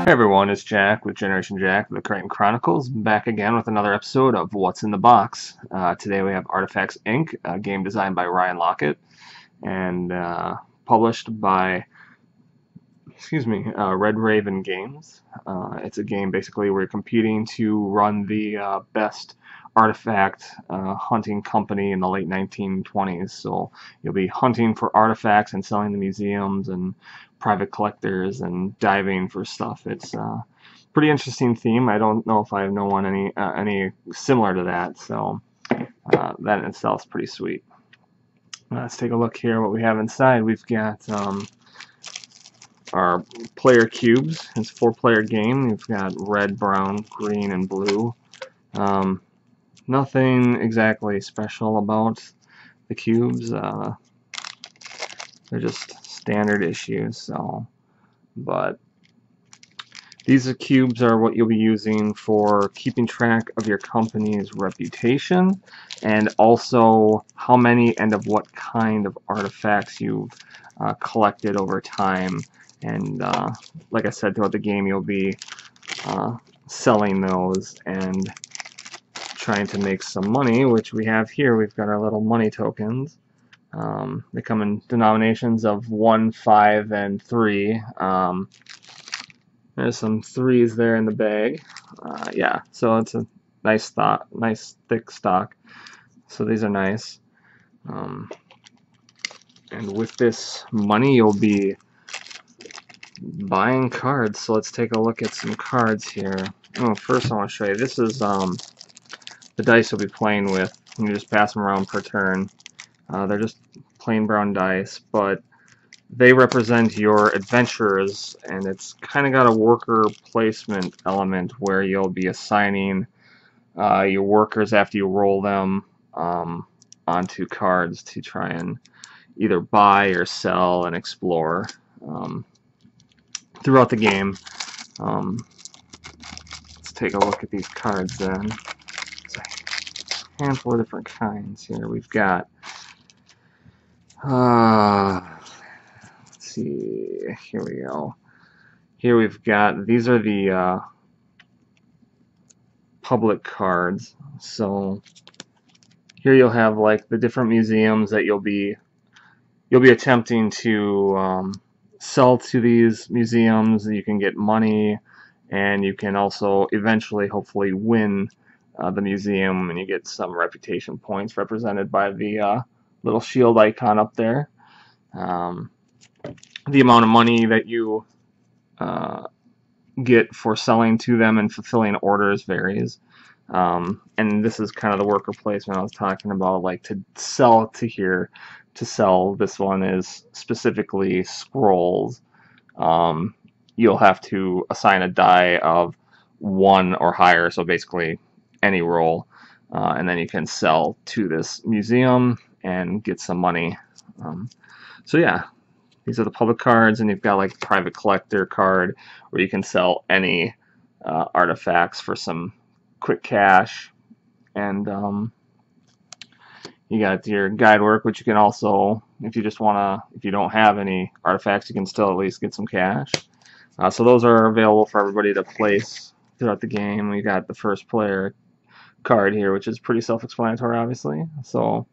Hey everyone, it's Jack with Generation Jak, the Cryton Chronicles, back again with another episode of What's in the Box. Today we have Artifacts Inc., a game designed by Ryan Lockett and published by, Red Raven Games. It's a game basically where you're competing to run the best artifact hunting company in the late 1920s. So you'll be hunting for artifacts and selling to museums and private collectors and diving for stuff. It's pretty interesting theme. I don't know if I know one any similar to that, so that in itself is pretty sweet. Let's take a look here what we have inside. We've got our player cubes. It's a 4-player game. We've got red, brown, green, and blue. Nothing exactly special about the cubes. They're just standard issues. So, but these cubes are what you'll be using for keeping track of your company's reputation and also how many and of what kind of artifacts you've collected over time. And like I said, throughout the game you'll be selling those and trying to make some money, which we have here. We've got our little money tokens. They come in denominations of 1, 5, and 3. There's some 3s there in the bag. Yeah, so it's a nice thick stock. So these are nice. And with this money, you'll be buying cards. So let's take a look at some cards here. Oh, first I want to show you. This is the dice you'll be playing with. You just pass them around per turn. They're just plain brown dice, but they represent your adventures, and it's kind of got a worker placement element where you'll be assigning your workers after you roll them onto cards to try and either buy or sell and explore throughout the game. Let's take a look at these cards then. There's a handful of different kinds here. We've got let's see, here we go. Here we've got, these are the public cards. So here you'll have like the different museums that you'll be attempting to sell to these museums. You can get money, and you can also eventually hopefully win the museum, and you get some reputation points represented by the little shield icon up there. The amount of money that you get for selling to them and fulfilling orders varies. And this is kind of the worker placement I was talking about, like to sell to here. To sell, this one is specifically scrolls. You'll have to assign a die of 1 or higher, so basically any roll, and then you can sell to this museum and get some money. So yeah, these are the public cards, and you've got like a private collector card where you can sell any artifacts for some quick cash. And you got your guide work, which you can also, if you don't have any artifacts, you can still at least get some cash. So those are available for everybody to place throughout the game. We got the first player card here, which is pretty self-explanatory, obviously. So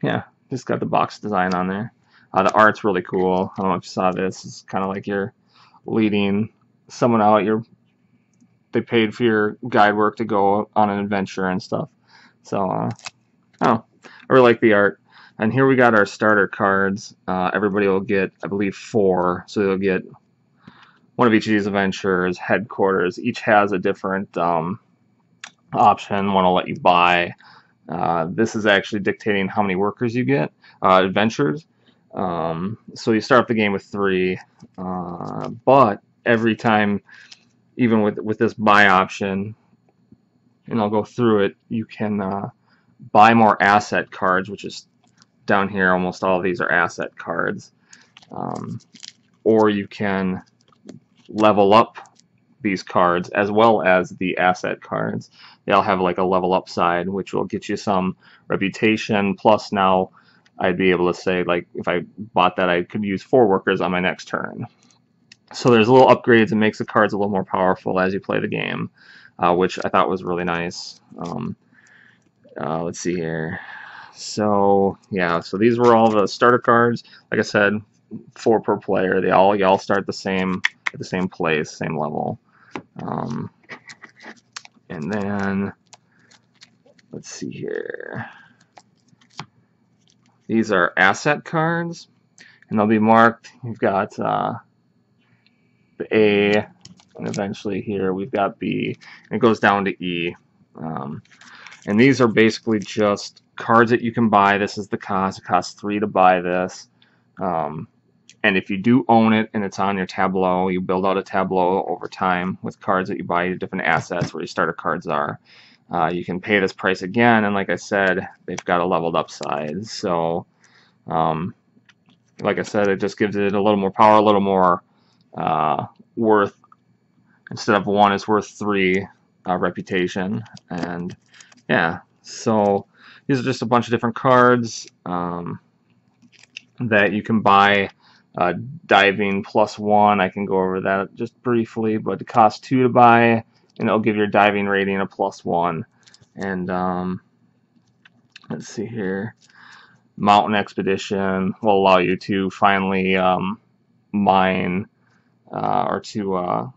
yeah, just got the box design on there. The art's really cool. I don't know if you saw this. It's kind of like you're leading someone out. They paid for your guide work to go on an adventure and stuff. So, I really like the art. And here we got our starter cards. Everybody will get, I believe, 4. So they'll get one of each of these adventures, headquarters. Each has a different option. One will let you buy. This is actually dictating how many workers you get, adventures. So you start off the game with 3, but every time, even with this buy option, and I'll go through it, you can buy more asset cards, which is down here. Almost all of these are asset cards. Or you can level up these cards as well as the asset cards. They all have like a level up side, which will get you some reputation. Plus now I'd be able to say, like, if I bought that, I could use 4 workers on my next turn. So there's little upgrades and makes the cards a little more powerful as you play the game, which I thought was really nice. Let's see here. So yeah, so these were all the starter cards. Like I said, 4 per player. They all start the same at the same place, same level. And then let's see here. These are asset cards, and they'll be marked. You've got the A, and eventually here we've got B, and it goes down to E. And these are basically just cards that you can buy. This is the cost. It costs 3 to buy this. And if you do own it and it's on your tableau, you build out a tableau over time with cards that you buy, different assets where your starter cards are. You can pay this price again, and like I said, they've got a leveled up side. So, like I said, it just gives it a little more power, a little more worth. Instead of 1, it's worth 3 reputation. And yeah, so these are just a bunch of different cards that you can buy. Diving +1, I can go over that just briefly, but it costs 2 to buy, and it'll give your diving rating a +1. And let's see here. Mountain Expedition will allow you to finally mine or to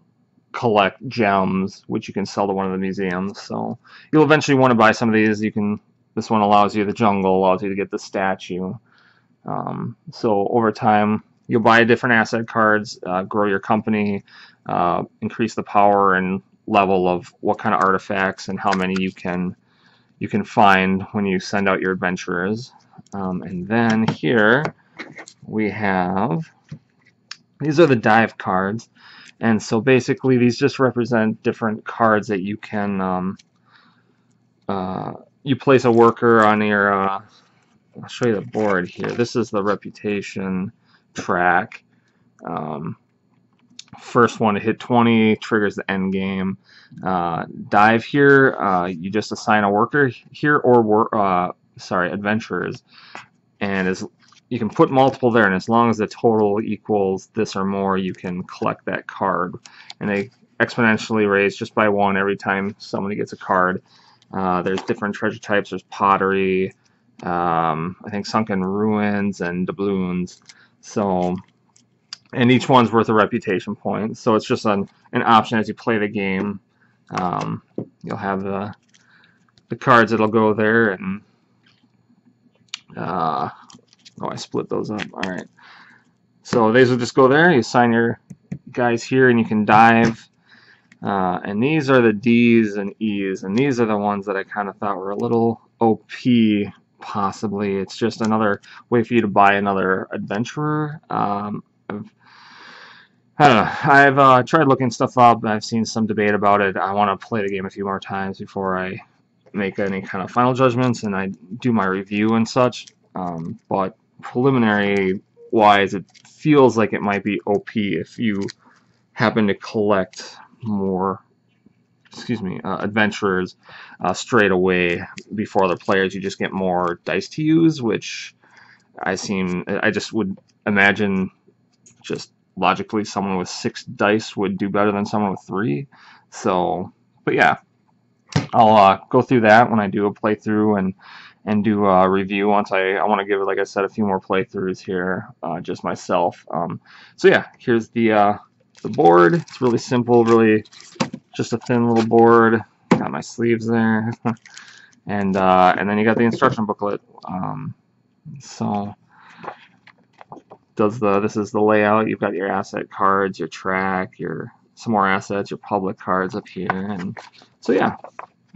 collect gems, which you can sell to one of the museums. So you'll eventually want to buy some of these. You can. This one allows you, the jungle allows you to get the statue. So over time, you'll buy different asset cards, grow your company, increase the power and level of what kind of artifacts and how many you can find when you send out your adventurers. And then here we have, these are the dive cards. And so basically these just represent different cards that you can, you place a worker on your, I'll show you the board here. This is the reputation track. First one to hit 20 triggers the end game. Dive here, you just assign a worker here, or adventurers, and you can put multiple there, and as long as the total equals this or more, you can collect that card. And they exponentially raise just by 1 every time somebody gets a card. There's different treasure types. There's pottery, I think sunken ruins, and doubloons. So, and each one's worth a reputation point. So it's just an option as you play the game. You'll have the cards that'll go there, and oh, I split those up. All right. So these will just go there. You assign your guys here, and you can dive. And these are the D's and E's, and these are the ones that I kind of thought were a little OP, possibly. It's just another way for you to buy another adventurer. I don't know. I've tried looking stuff up. I've seen some debate about it. I want to play the game a few more times before I make any kind of final judgments and I do my review and such. But preliminary wise, it feels like it might be OP if you happen to collect more adventurers straight away before other players. You just get more dice to use, which I just would imagine just logically someone with 6 dice would do better than someone with 3. So, but yeah, I'll go through that when I do a playthrough and do a review once I want to give it, like I said, a few more playthroughs here just myself. So yeah, here's the board. It's really simple, really just a thin little board. Got my sleeves there, and then you got the instruction booklet. So this is the layout. You've got your asset cards, your track, some more assets, your public cards up here, and so yeah,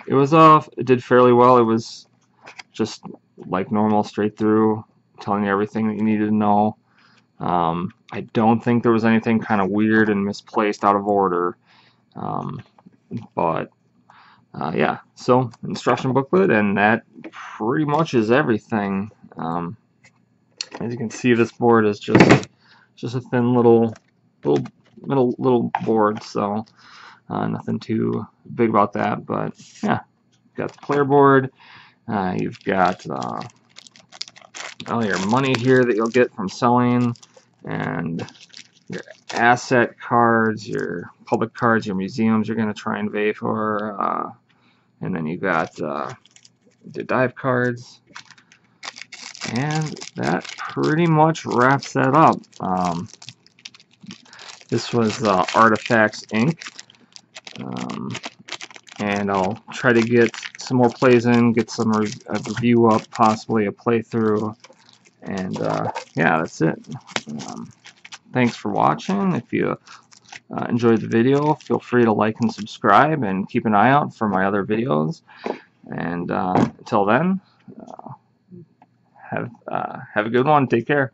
it did fairly well. It was just like normal, straight through, telling you everything that you needed to know. I don't think there was anything kind of weird and misplaced out of order, but yeah, so instruction booklet, and that pretty much is everything. As you can see, this board is just a thin little board, so nothing too big about that. But yeah, got the player board. You've got all your money here that you'll get from selling, and your asset cards, your public cards, your museums you're going to try and pay for, and then you got the dive cards, and that pretty much wraps that up. This was Artifacts Inc. And I'll try to get some more plays in, get some a review up, possibly a playthrough, and yeah, that's it. Thanks for watching. If you enjoyed the video, feel free to like and subscribe, and keep an eye out for my other videos. And until then, have a good one. Take care.